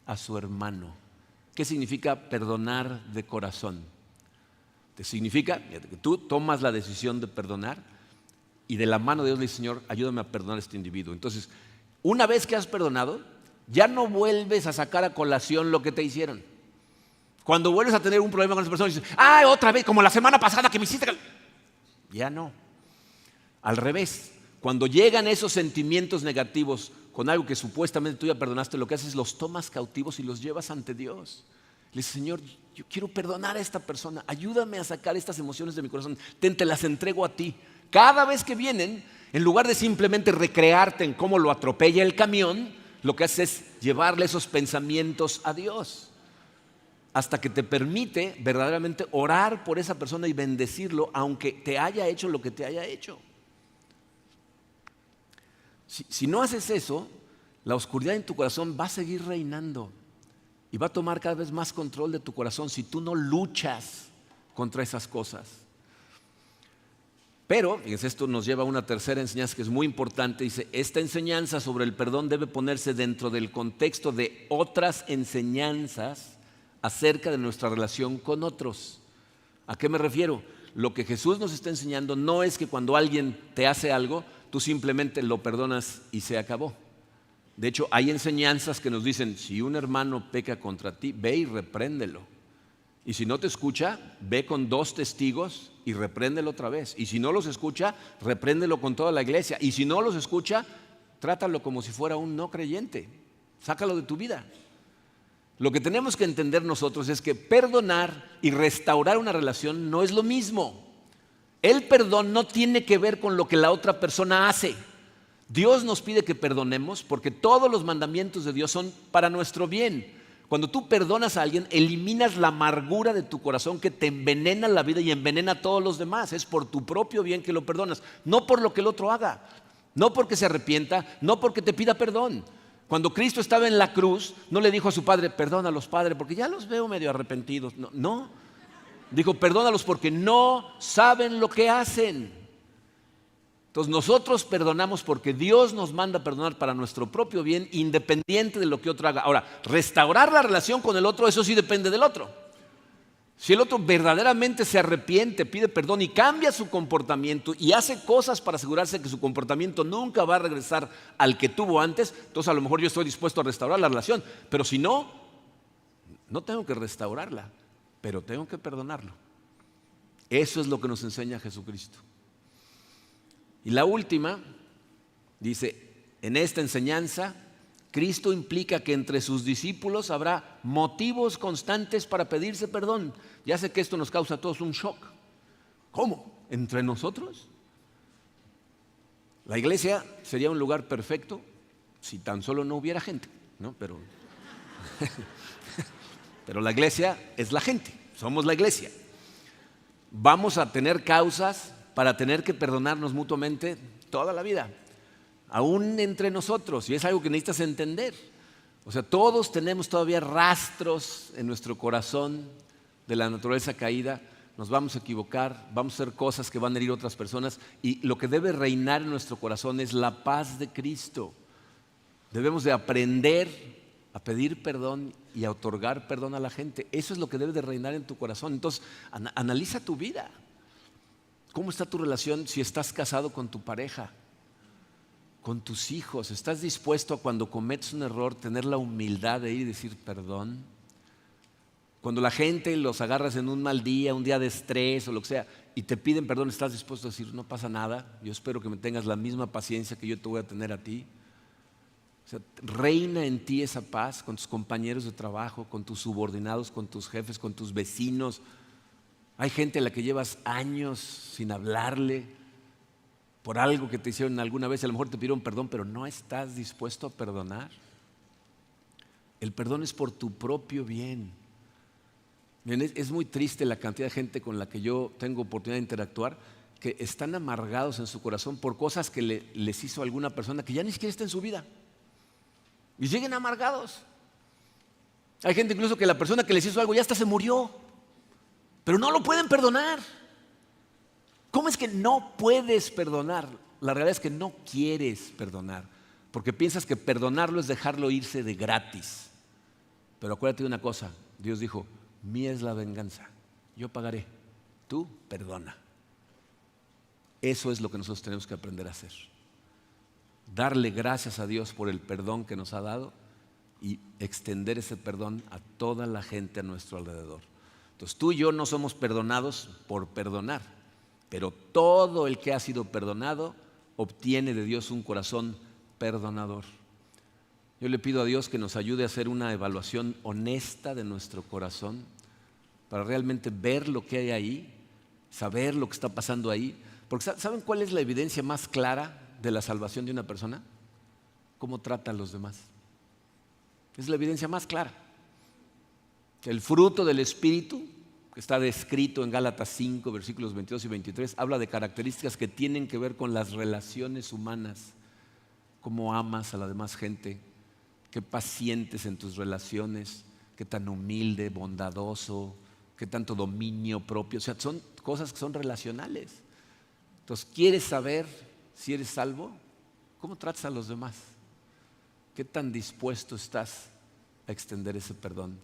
S1: a su hermano. ¿Qué significa perdonar de corazón? Te significa que tú tomas la decisión de perdonar y de la mano de Dios le dices: Señor, ayúdame a perdonar a este individuo. Entonces, una vez que has perdonado, ya no vuelves a sacar a colación lo que te hicieron. Cuando vuelves a tener un problema con esa persona, dices: ¡ay, otra vez, como la semana pasada que me hiciste! Ya no. Al revés, cuando llegan esos sentimientos negativos con algo que supuestamente tú ya perdonaste, lo que haces es los tomas cautivos y los llevas ante Dios. Le dices: Señor, yo quiero perdonar a esta persona, ayúdame a sacar estas emociones de mi corazón, te las entrego a ti. Cada vez que vienen, en lugar de simplemente recrearte en cómo lo atropella el camión, lo que haces es llevarle esos pensamientos a Dios, hasta que te permite verdaderamente orar por esa persona y bendecirlo, aunque te haya hecho lo que te haya hecho. Si no haces eso, la oscuridad en tu corazón va a seguir reinando y va a tomar cada vez más control de tu corazón si tú no luchas contra esas cosas. Pero, fíjense, esto nos lleva a una tercera enseñanza que es muy importante. Dice, esta enseñanza sobre el perdón debe ponerse dentro del contexto de otras enseñanzas acerca de nuestra relación con otros. ¿A qué me refiero? Lo que Jesús nos está enseñando no es que cuando alguien te hace algo, tú simplemente lo perdonas y se acabó. De hecho, hay enseñanzas que nos dicen, si un hermano peca contra ti, ve y repréndelo. Y si no te escucha, ve con 2 testigos y repréndelo otra vez. Y si no los escucha, repréndelo con toda la iglesia. Y si no los escucha, trátalo como si fuera un no creyente. Sácalo de tu vida. Lo que tenemos que entender nosotros es que perdonar y restaurar una relación no es lo mismo. El perdón no tiene que ver con lo que la otra persona hace. Dios nos pide que perdonemos porque todos los mandamientos de Dios son para nuestro bien. Cuando tú perdonas a alguien, eliminas la amargura de tu corazón que te envenena la vida y envenena a todos los demás. Es por tu propio bien que lo perdonas, no por lo que el otro haga, no porque se arrepienta, no porque te pida perdón. Cuando Cristo estaba en la cruz, no le dijo a su Padre, perdónalos, Padre, porque ya los veo medio arrepentidos. No, dijo, perdónalos porque no saben lo que hacen. Entonces nosotros perdonamos porque Dios nos manda a perdonar para nuestro propio bien, independiente de lo que otro haga. Ahora, restaurar la relación con el otro, eso sí depende del otro. Si el otro verdaderamente se arrepiente, pide perdón y cambia su comportamiento y hace cosas para asegurarse que su comportamiento nunca va a regresar al que tuvo antes, entonces a lo mejor yo estoy dispuesto a restaurar la relación. Pero si no, no tengo que restaurarla, pero tengo que perdonarlo. Eso es lo que nos enseña Jesucristo. Y la última, dice, en esta enseñanza, Cristo implica que entre sus discípulos habrá motivos constantes para pedirse perdón. Ya sé que esto nos causa a todos un shock. ¿Cómo? ¿Entre nosotros? La iglesia sería un lugar perfecto si tan solo no hubiera gente, ¿no? Pero la iglesia es la gente, somos la iglesia. Vamos a tener causas para tener que perdonarnos mutuamente toda la vida, aún entre nosotros, y es algo que necesitas entender. O sea, todos tenemos todavía rastros en nuestro corazón de la naturaleza caída, nos vamos a equivocar, vamos a hacer cosas que van a herir a otras personas, y lo que debe reinar en nuestro corazón es la paz de Cristo. Debemos de aprender a pedir perdón y a otorgar perdón a la gente. Eso es lo que debe de reinar en tu corazón. Entonces, analiza tu vida. ¿Cómo está tu relación si estás casado con tu pareja, con tus hijos? ¿Estás dispuesto a cuando cometes un error tener la humildad de ir y decir perdón? Cuando la gente los agarras en un mal día, un día de estrés o lo que sea, y te piden perdón, ¿estás dispuesto a decir no pasa nada? Yo espero que me tengas la misma paciencia que yo te voy a tener a ti. O sea, reina en ti esa paz con tus compañeros de trabajo, con tus subordinados, con tus jefes, con tus vecinos. Hay gente a la que llevas años sin hablarle por algo que te hicieron alguna vez. A lo mejor te pidieron perdón, pero no estás dispuesto a perdonar. El perdón es por tu propio bien. Miren, es muy triste la cantidad de gente con la que yo tengo oportunidad de interactuar, que están amargados en su corazón por cosas que les hizo alguna persona que ya ni siquiera está en su vida. Y siguen amargados. Hay gente incluso que la persona que les hizo algo ya hasta se murió, pero no lo pueden perdonar. ¿Cómo es que no puedes perdonar? La realidad es que no quieres perdonar, porque piensas que perdonarlo es dejarlo irse de gratis. Pero acuérdate de una cosa, Dios dijo, mía es la venganza, yo pagaré, tú perdona. Eso es lo que nosotros tenemos que aprender a hacer. Darle gracias a Dios por el perdón que nos ha dado y extender ese perdón a toda la gente a nuestro alrededor. Entonces tú y yo no somos perdonados por perdonar, pero todo el que ha sido perdonado obtiene de Dios un corazón perdonador. Yo le pido a Dios que nos ayude a hacer una evaluación honesta de nuestro corazón para realmente ver lo que hay ahí, saber lo que está pasando ahí. Porque ¿saben cuál es la evidencia más clara de la salvación de una persona? Cómo trata a los demás. Es la evidencia más clara. El fruto del Espíritu, que está descrito en Gálatas 5, versículos 22 y 23, habla de características que tienen que ver con las relaciones humanas. Cómo amas a la demás gente, qué pacientes en tus relaciones, qué tan humilde, bondadoso, qué tanto dominio propio. O sea, son cosas que son relacionales. Entonces, ¿quieres saber si eres salvo? ¿Cómo tratas a los demás? ¿Qué tan dispuesto estás a extender ese perdón?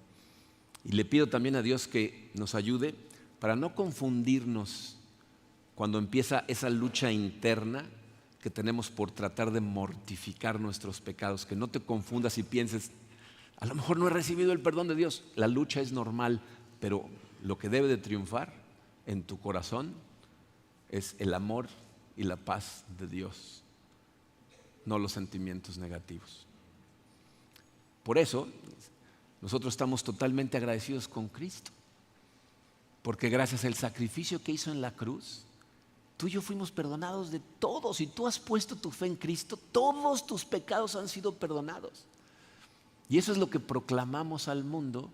S1: Y le pido también a Dios que nos ayude para no confundirnos cuando empieza esa lucha interna que tenemos por tratar de mortificar nuestros pecados. Que no te confundas y pienses, a lo mejor no he recibido el perdón de Dios. La lucha es normal, pero lo que debe de triunfar en tu corazón es el amor y la paz de Dios, no los sentimientos negativos. Por eso, nosotros estamos totalmente agradecidos con Cristo, porque gracias al sacrificio que hizo en la cruz, tú y yo fuimos perdonados de todos. Si tú has puesto tu fe en Cristo, todos tus pecados han sido perdonados. Y eso es lo que proclamamos al mundo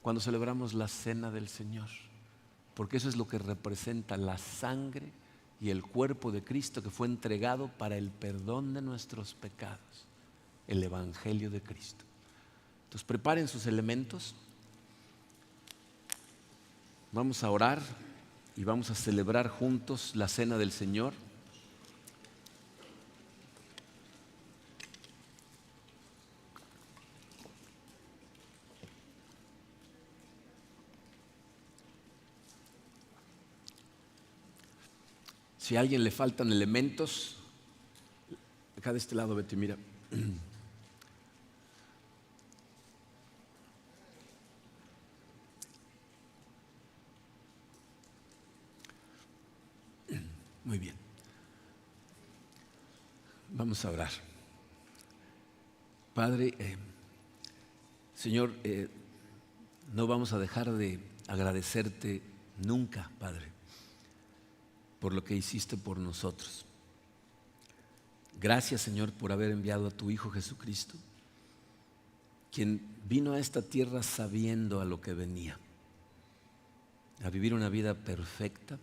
S1: cuando celebramos la cena del Señor, porque eso es lo que representa la sangre y el cuerpo de Cristo que fue entregado para el perdón de nuestros pecados, el Evangelio de Cristo. Entonces preparen sus elementos, vamos a orar y vamos a celebrar juntos la cena del Señor. Si a alguien le faltan elementos, acá de este lado, Betty, mira. Muy bien. Vamos a orar. Padre, Señor, no vamos a dejar de agradecerte nunca, Padre, por lo que hiciste por nosotros. Gracias, Señor, por haber enviado a tu Hijo Jesucristo, quien vino a esta tierra sabiendo a lo que venía, a vivir una vida perfecta,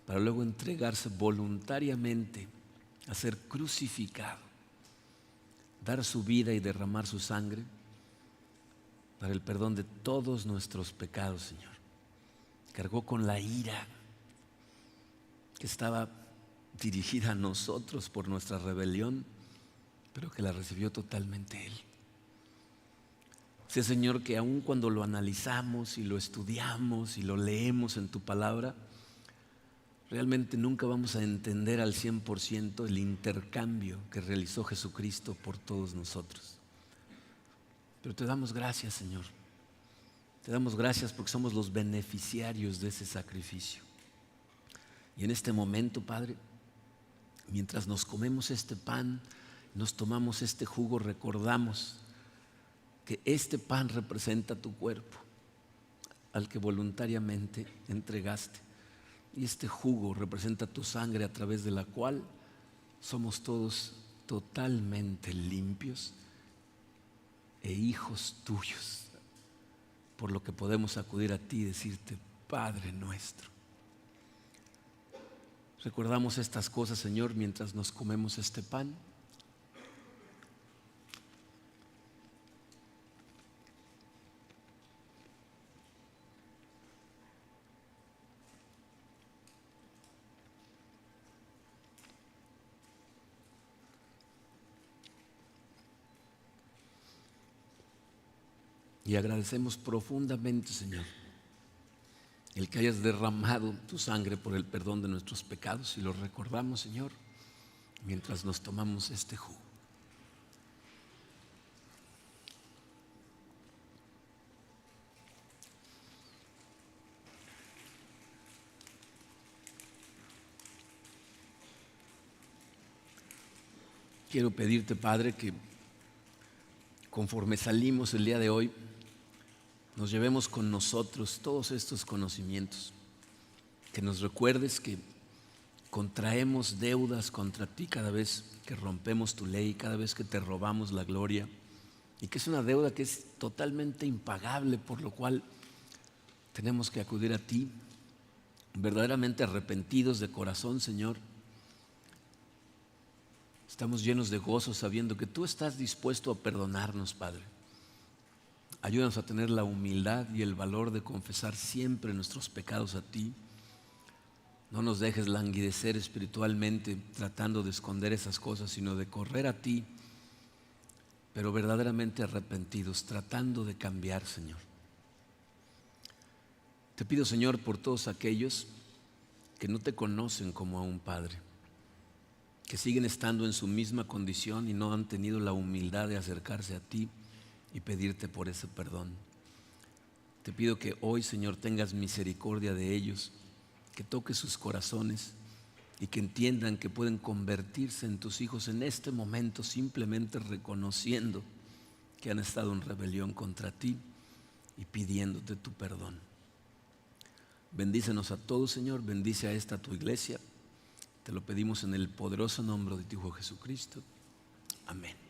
S1: para luego entregarse voluntariamente a ser crucificado, dar su vida y derramar su sangre para el perdón de todos nuestros pecados, Señor. Cargó con la ira que estaba dirigida a nosotros por nuestra rebelión, pero que la recibió totalmente Él. Sé, Señor, que aun cuando lo analizamos y lo estudiamos y lo leemos en tu palabra, realmente nunca vamos a entender al 100% el intercambio que realizó Jesucristo por todos nosotros. Pero te damos gracias, Señor. Te damos gracias porque somos los beneficiarios de ese sacrificio. Y en este momento, Padre, mientras nos comemos este pan, nos tomamos este jugo, recordamos que este pan representa tu cuerpo, al que voluntariamente entregaste. Y este jugo representa tu sangre, a través de la cual somos todos totalmente limpios e hijos tuyos, por lo que podemos acudir a ti y decirte, Padre nuestro. Recordamos estas cosas, Señor, mientras nos comemos este pan. Y agradecemos profundamente, Señor, el que hayas derramado tu sangre por el perdón de nuestros pecados. Y lo recordamos, Señor, mientras nos tomamos este jugo. Quiero pedirte, Padre, que conforme salimos el día de hoy, nos llevemos con nosotros todos estos conocimientos, que nos recuerdes que contraemos deudas contra ti cada vez que rompemos tu ley, cada vez que te robamos la gloria, y que es una deuda que es totalmente impagable, por lo cual tenemos que acudir a ti verdaderamente arrepentidos de corazón, Señor, Estamos llenos de gozo sabiendo que tú estás dispuesto a perdonarnos, Padre. Ayúdanos a tener la humildad y el valor de confesar siempre nuestros pecados a ti. No nos dejes languidecer espiritualmente tratando de esconder esas cosas, sino de correr a ti, pero verdaderamente arrepentidos, tratando de cambiar, Señor. Te pido, Señor, por todos aquellos que no te conocen como a un Padre, que siguen estando en su misma condición y no han tenido la humildad de acercarse a ti y pedirte por ese perdón. Te pido que hoy, Señor, tengas misericordia de ellos, que toques sus corazones y que entiendan que pueden convertirse en tus hijos en este momento, simplemente reconociendo que han estado en rebelión contra ti y pidiéndote tu perdón. Bendícenos a todos, Señor, bendice a esta tu iglesia. Te lo pedimos en el poderoso nombre de tu Hijo Jesucristo. Amén.